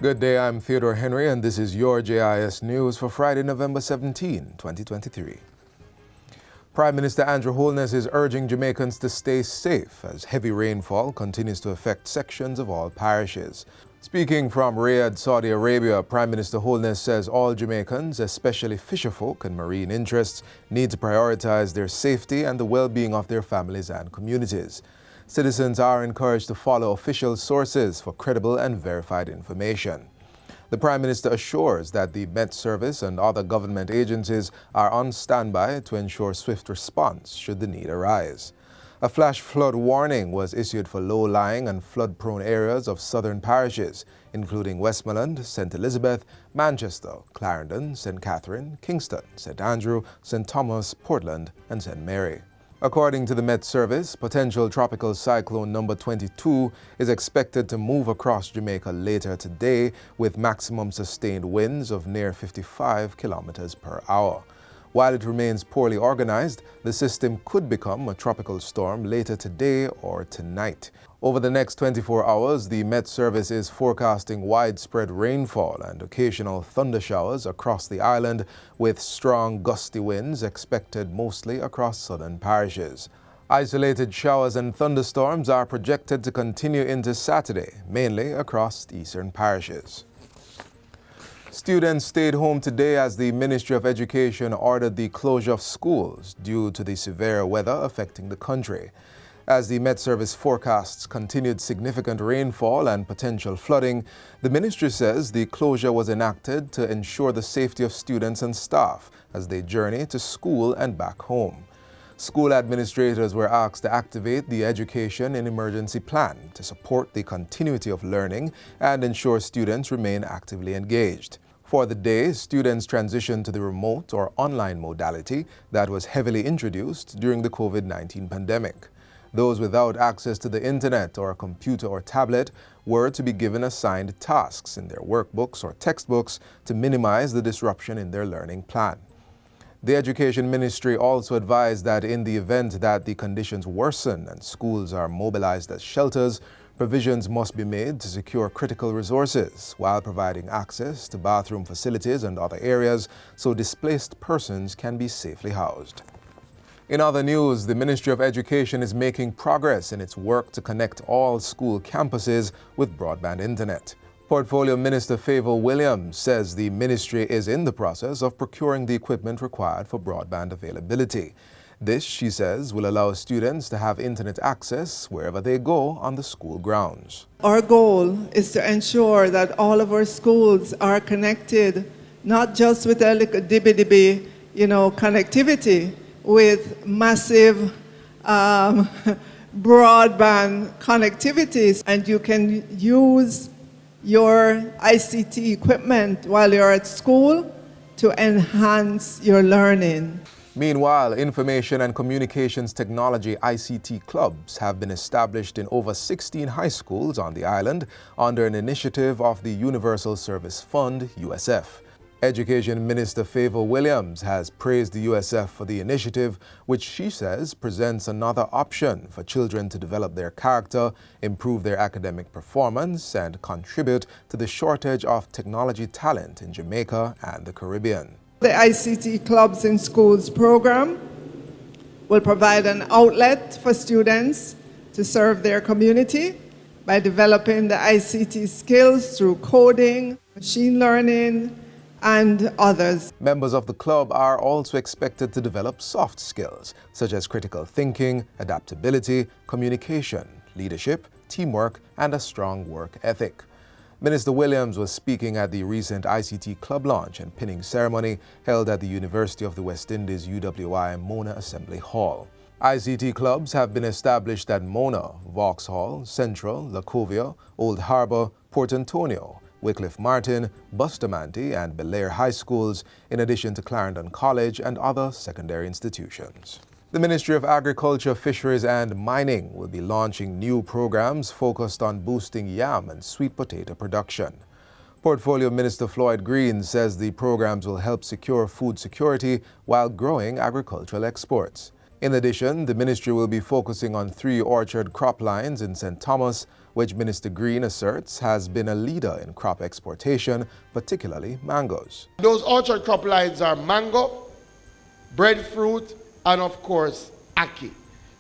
Good day, I'm Theodore Henry, and this is your JIS News for Friday, November 17, 2023. Prime Minister Andrew Holness is urging Jamaicans to stay safe as heavy rainfall continues to affect sections of all parishes. Speaking from Riyadh, Saudi Arabia, Prime Minister Holness says all Jamaicans, especially fisherfolk and marine interests, need to prioritize their safety and the well-being of their families and communities. Citizens are encouraged to follow official sources for credible and verified information. The Prime Minister assures that the Met Service and other government agencies are on standby to ensure swift response should the need arise. A flash flood warning was issued for low-lying and flood-prone areas of southern parishes, including Westmoreland, St. Elizabeth, Manchester, Clarendon, St. Catherine, Kingston, St. Andrew, St. Thomas, Portland, and St. Mary. According to the Met Service, potential tropical cyclone number 22 is expected to move across Jamaica later today with maximum sustained winds of near 55 kilometers per hour. While it remains poorly organized, the system could become a tropical storm later today or tonight. Over the next 24 hours, the Met Service is forecasting widespread rainfall and occasional thunder showers across the island, with strong gusty winds expected mostly across southern parishes. Isolated showers and thunderstorms are projected to continue into Saturday, mainly across eastern parishes. Students stayed home today as the Ministry of Education ordered the closure of schools due to the severe weather affecting the country. As the Met Service forecasts continued significant rainfall and potential flooding, the ministry says the closure was enacted to ensure the safety of students and staff as they journey to school and back home. School administrators were asked to activate the Education in Emergency Plan to support the continuity of learning and ensure students remain actively engaged. For the day, students transitioned to the remote or online modality that was heavily introduced during the COVID-19 pandemic. Those without access to the internet or a computer or tablet were to be given assigned tasks in their workbooks or textbooks to minimize the disruption in their learning plan. The Education Ministry also advised that in the event that the conditions worsen and schools are mobilized as shelters, provisions must be made to secure critical resources while providing access to bathroom facilities and other areas so displaced persons can be safely housed. In other news, the Ministry of Education is making progress in its work to connect all school campuses with broadband internet. Portfolio Minister Favor Williams says the ministry is in the process of procuring the equipment required for broadband availability. This, she says, will allow students to have internet access wherever they go on the school grounds. Our goal is to ensure that all of our schools are connected, not just with a little dibby-dibby, connectivity, with massive broadband connectivities, and you can use your ICT equipment while you're at school to enhance your learning. Meanwhile, information and communications technology ICT clubs have been established in over 16 high schools on the island under an initiative of the Universal Service Fund, USF. Education Minister Favor Williams has praised the USF for the initiative, which she says presents another option for children to develop their character, improve their academic performance, and contribute to the shortage of technology talent in Jamaica and the Caribbean. The ICT Clubs in Schools program will provide an outlet for students to serve their community by developing the ICT skills through coding, machine learning, and others. Members of the club are also expected to develop soft skills such as critical thinking, adaptability, communication, leadership, teamwork, and a strong work ethic. Minister Williams was speaking at the recent ICT club launch and pinning ceremony held at the University of the West Indies UWI Mona Assembly Hall. ICT clubs have been established at Mona, Vauxhall, Central, Lacovia, Old Harbour, Port Antonio, Wycliffe Martin, Bustamante, and Belair High Schools, in addition to Clarendon College and other secondary institutions. The Ministry of Agriculture, Fisheries and Mining will be launching new programs focused on boosting yam and sweet potato production. Portfolio Minister Floyd Green says the programs will help secure food security while growing agricultural exports. In addition, the ministry will be focusing on 3 orchard crop lines in St. Thomas, which Minister Green asserts has been a leader in crop exportation, particularly mangoes. Those orchard crop lines are mango, breadfruit, and of course, ackee.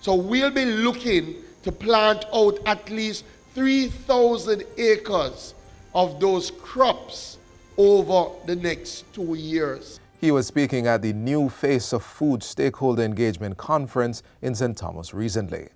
So we'll be looking to plant out at least 3,000 acres of those crops over the next 2 years. He was speaking at the New Face of Food Stakeholder Engagement Conference in St. Thomas recently.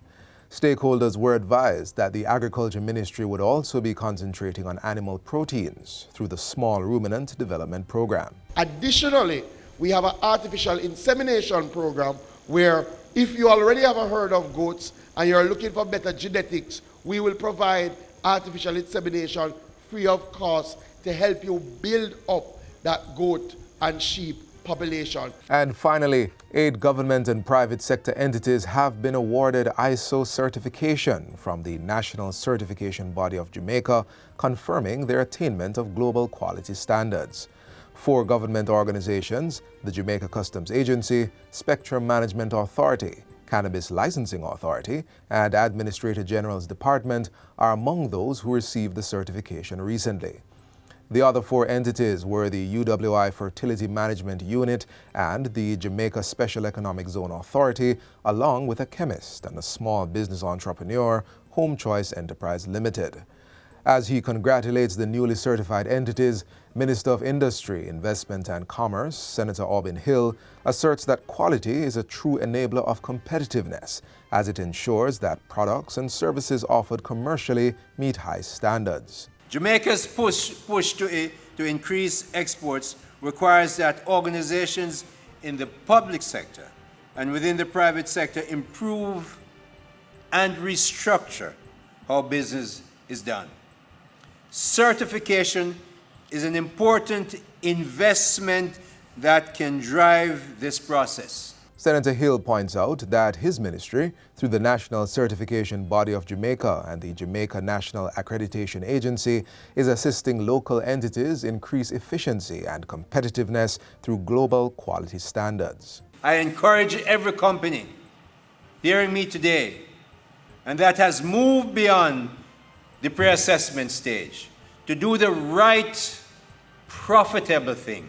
Stakeholders were advised that the Agriculture Ministry would also be concentrating on animal proteins through the Small Ruminant Development Program. Additionally, we have an artificial insemination program where if you already have a herd of goats and you're looking for better genetics, we will provide artificial insemination free of cost to help you build up that goat and sheep population. And finally, 8 government and private sector entities have been awarded ISO certification from the National Certification Body of Jamaica, confirming their attainment of global quality standards. 4 government organizations, the Jamaica Customs Agency, Spectrum Management Authority, Cannabis Licensing Authority, and Administrator General's Department are among those who received the certification recently. The other 4 entities were the UWI Fertility Management Unit and the Jamaica Special Economic Zone Authority, along with a chemist and a small business entrepreneur, Home Choice Enterprise Limited. As he congratulates the newly certified entities, Minister of Industry, Investment and Commerce, Senator Aubin Hill, asserts that quality is a true enabler of competitiveness, as it ensures that products and services offered commercially meet high standards. Jamaica's push to increase exports requires that organizations in the public sector and within the private sector improve and restructure how business is done. Certification is an important investment that can drive this process. Senator Hill points out that his ministry, through the National Certification Body of Jamaica and the Jamaica National Accreditation Agency, is assisting local entities increase efficiency and competitiveness through global quality standards. I encourage every company hearing me today and that has moved beyond the pre-assessment stage to do the right, profitable thing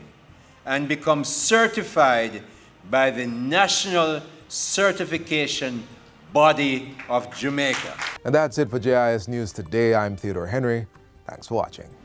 and become certified by the National Certification Body of Jamaica. And that's it for JIS News today. I'm Theodore Henry. Thanks for watching.